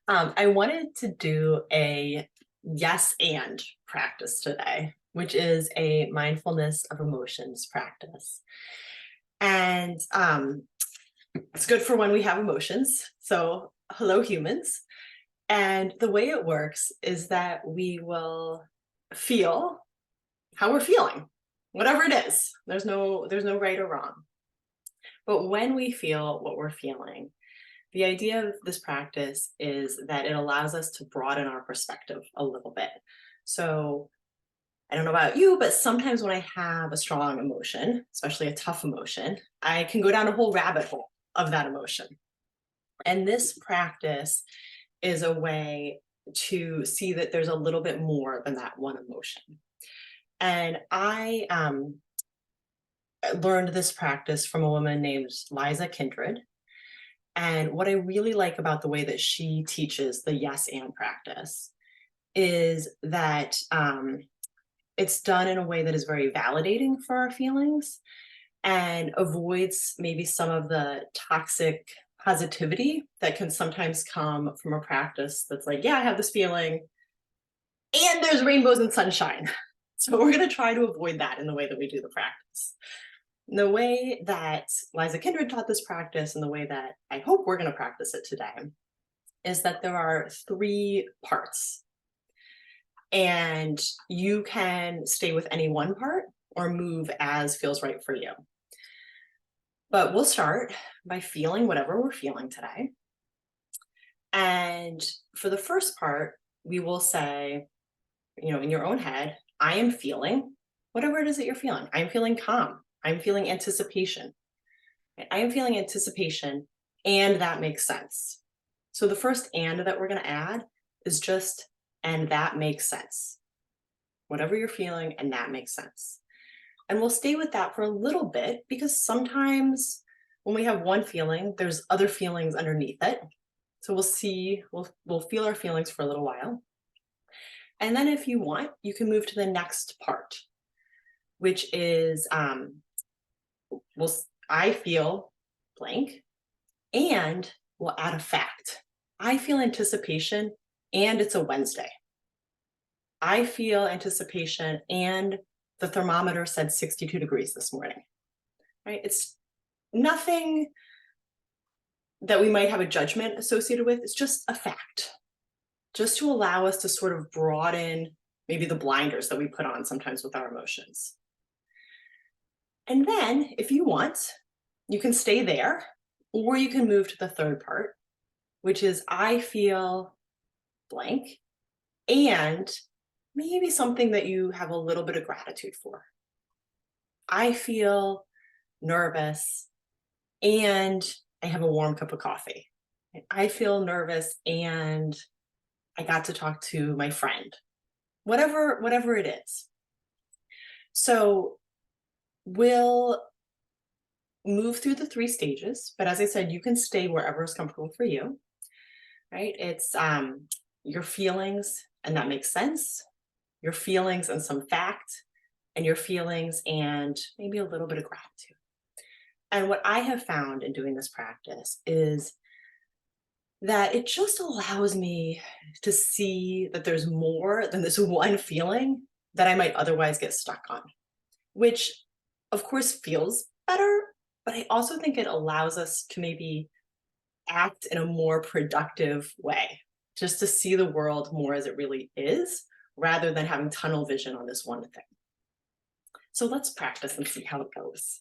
I wanted to do a yes and practice today, which is a mindfulness of emotions practice. And it's good for when we have emotions. So, hello, humans. And the way it works is that we will feel how we're feeling, whatever it is. There's no right or wrong. But when we feel what we're feeling, the idea of this practice is that it allows us to broaden our perspective a little bit. So, I don't know about you, but sometimes when I have a strong emotion, especially a tough emotion, I can go down a whole rabbit hole of that emotion. And this practice is a way to see that there's a little bit more than that one emotion. And I learned this practice from a woman named Liza Kindred. And what I really like about the way that she teaches the yes and practice is that it's done in a way that is very validating for our feelings and avoids maybe some of the toxic positivity that can sometimes come from a practice that's like, yeah, I have this feeling and there's rainbows and sunshine. So we're going to try to avoid that in the way that we do the practice. The way that Liza Kindred taught this practice and the way that I hope we're going to practice it today is that there are three parts. And you can stay with any one part or move as feels right for you. But we'll start by feeling whatever we're feeling today. And for the first part, we will say, in your own head, I am feeling whatever it is that you're feeling. I'm feeling calm. I'm feeling anticipation. I am feeling anticipation, and that makes sense. So the first and that we're going to add is just, and that makes sense. Whatever you're feeling, and that makes sense. And we'll stay with that for a little bit because sometimes when we have one feeling, there's other feelings underneath it. So we'll feel our feelings for a little while. And then if you want, you can move to the next part, which is I feel blank, and we'll add a fact. I feel anticipation, and it's a Wednesday. I feel anticipation, and the thermometer said 62 degrees this morning, right? It's nothing that we might have a judgment associated with. It's just a fact, just to allow us to sort of broaden maybe the blinders that we put on sometimes with our emotions. And then, if you want, you can stay there, or you can move to the third part, which is I feel blank, and maybe something that you have a little bit of gratitude for. I feel nervous, and I have a warm cup of coffee. I feel nervous, and I got to talk to my friend. Whatever it is. So we'll move through the three stages, but as I said, you can stay wherever is comfortable for you, right? It's your feelings, and that makes sense. Your feelings and some fact, and your feelings and maybe a little bit of gratitude. And what I have found in doing this practice is that it just allows me to see that there's more than this one feeling that I might otherwise get stuck on, which of course feels better, but I also think it allows us to maybe act in a more productive way, just to see the world more as it really is, rather than having tunnel vision on this one thing. So let's practice and see how it goes.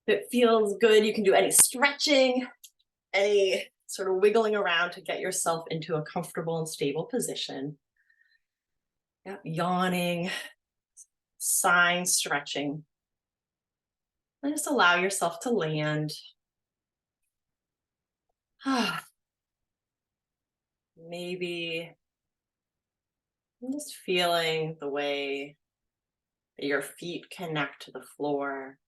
If it feels good, you can do any stretching, any sort of wiggling around to get yourself into a comfortable and stable position. Yeah, yawning, sighing, stretching. And just allow yourself to land. Maybe I'm just feeling the way that your feet connect to the floor.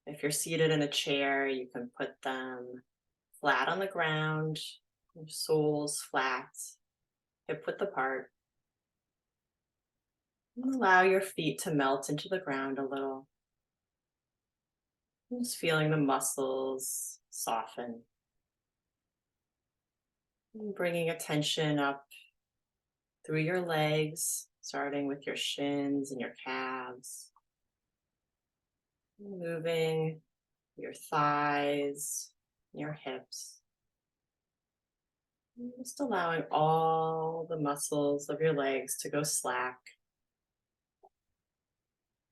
If you're seated in a chair, you can put them flat on the ground, your soles flat, hip width apart. And allow your feet to melt into the ground a little. Just feeling the muscles soften. Bringing attention up through your legs, starting with your shins and your calves, moving your thighs, your hips, and just allowing all the muscles of your legs to go slack.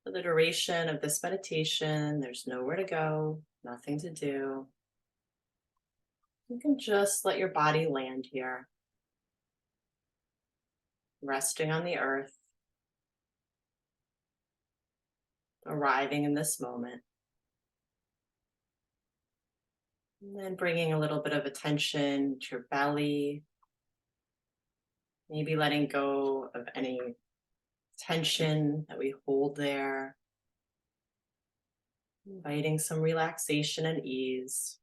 For the duration of this meditation, there's nowhere to go, nothing to do. You can just let your body land here, resting on the earth, arriving in this moment. And then bringing a little bit of attention to your belly, maybe letting go of any tension that we hold there, inviting some relaxation and ease.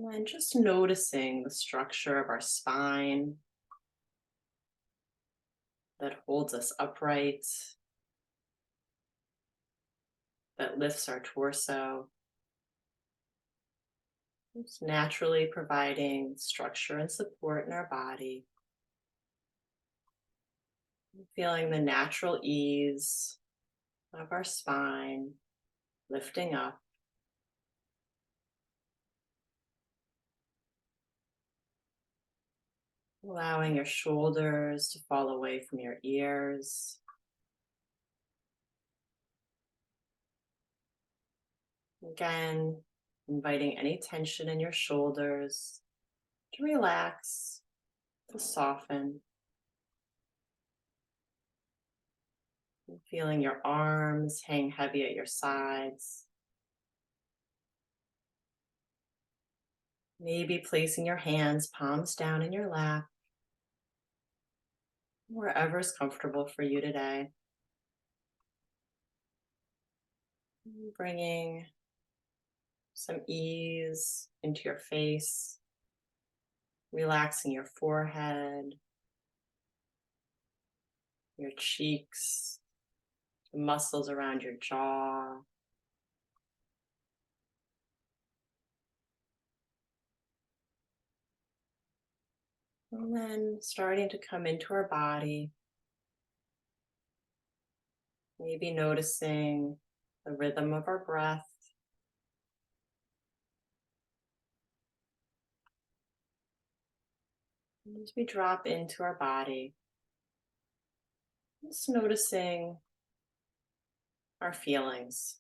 And just noticing the structure of our spine that holds us upright, that lifts our torso. Just naturally providing structure and support in our body. Feeling the natural ease of our spine lifting up. Allowing your shoulders to fall away from your ears. Again, inviting any tension in your shoulders to relax, to soften. And feeling your arms hang heavy at your sides. Maybe placing your hands palms down in your lap, wherever is comfortable for you today. Bringing some ease into your face, relaxing your forehead, your cheeks, the muscles around your jaw. And then starting to come into our body, maybe noticing the rhythm of our breath. As we drop into our body, just noticing our feelings.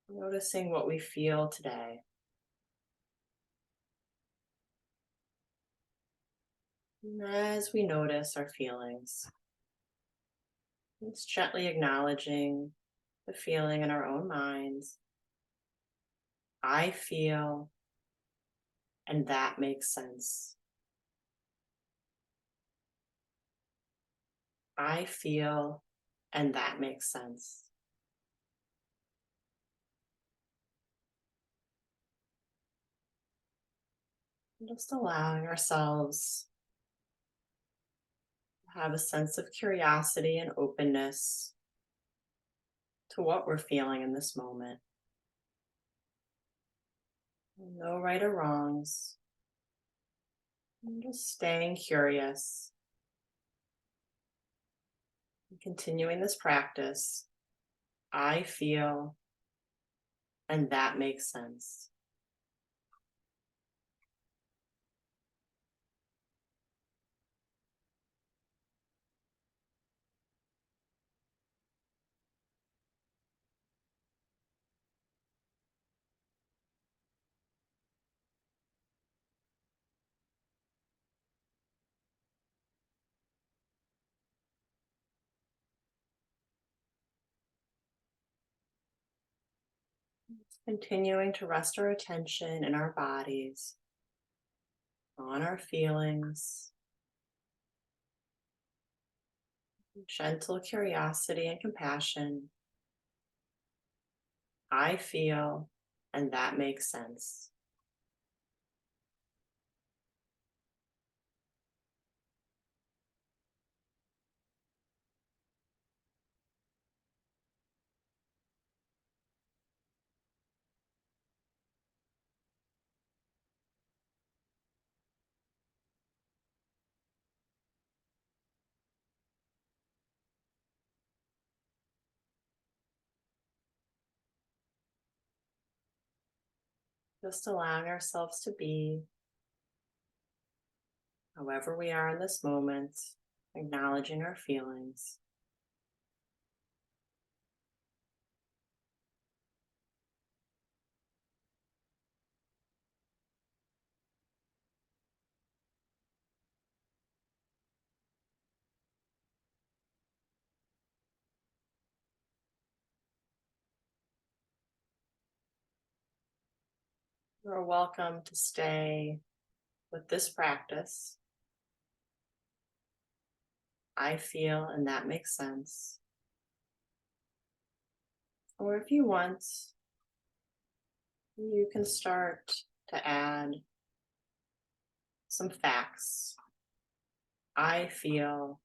Noticing what we feel today. And as we notice our feelings, just gently acknowledging the feeling in our own minds. I feel, and that makes sense. I feel, and that makes sense. And just allowing ourselves to have a sense of curiosity and openness to what we're feeling in this moment. No right or wrongs. And just staying curious. And continuing this practice. I feel, and that makes sense. Continuing to rest our attention in our bodies, on our feelings, gentle curiosity and compassion. I feel, and that makes sense. Just allowing ourselves to be however we are in this moment, acknowledging our feelings. You're welcome to stay with this practice. I feel, and that makes sense. Or if you want, you can start to add some facts. I feel,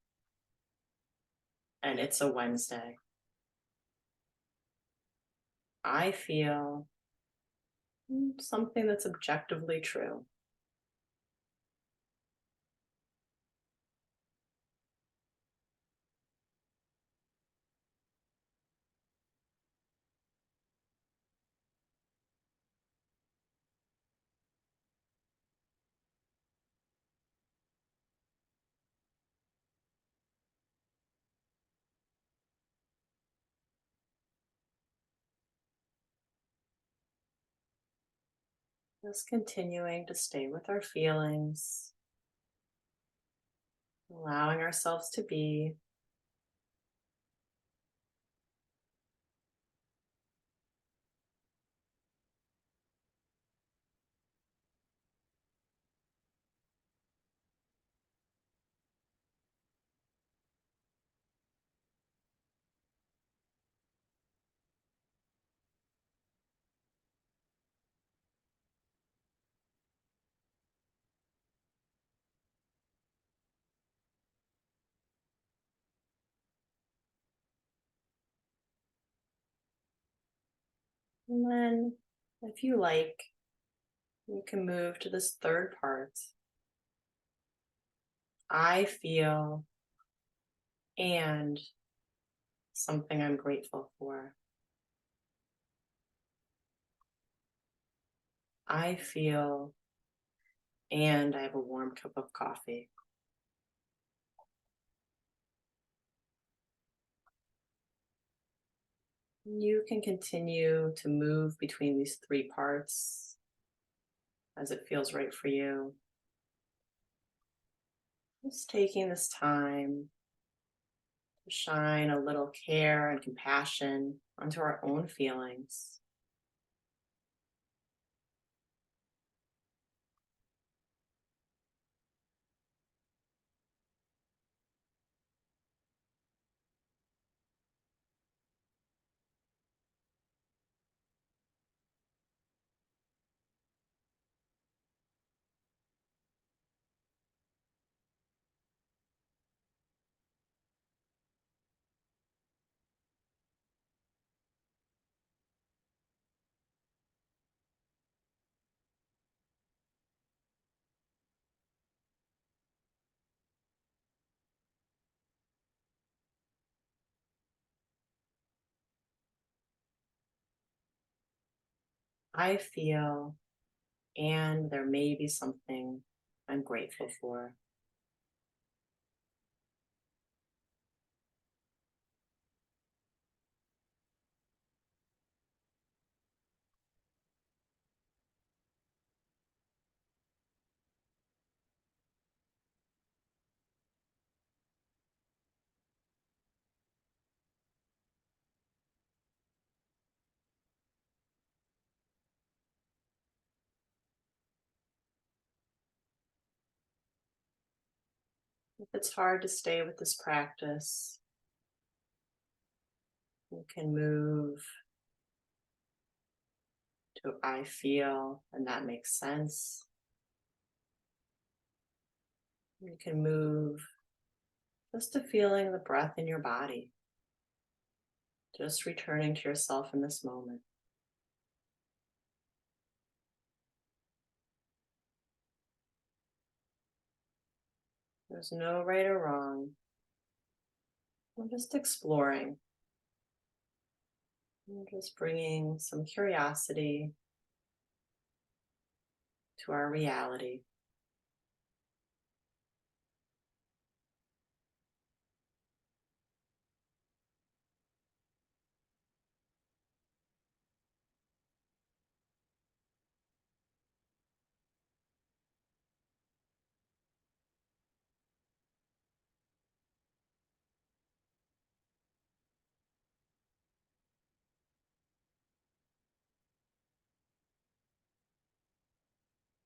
and it's a Wednesday. I feel something that's objectively true. Just continuing to stay with our feelings, allowing ourselves to be. And then, if you like, you can move to this third part. I feel, and something I'm grateful for. I feel, and I have a warm cup of coffee. You can continue to move between these three parts as it feels right for you. Just taking this time to shine a little care and compassion onto our own feelings. I feel, and there may be something I'm grateful for. If it's hard to stay with this practice, you can move to I feel, and that makes sense. You can move just to feeling the breath in your body, just returning to yourself in this moment. There's no right or wrong. We're just exploring. We're just bringing some curiosity to our reality.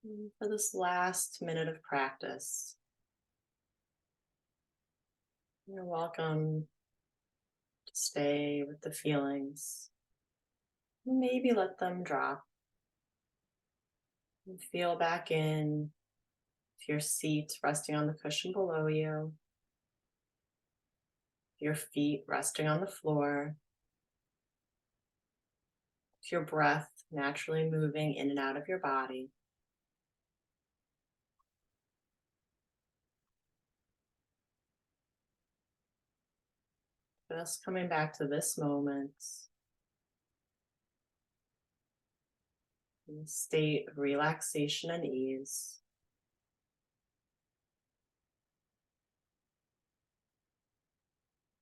And for this last minute of practice, you're welcome to stay with the feelings. Maybe let them drop and feel back in to your seat resting on the cushion below you, your feet resting on the floor, to your breath naturally moving in and out of your body. Just coming back to this moment, in a state of relaxation and ease.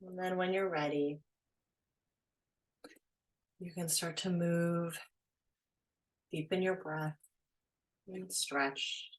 And then when you're ready, you can start to move, deepen your breath, and stretch.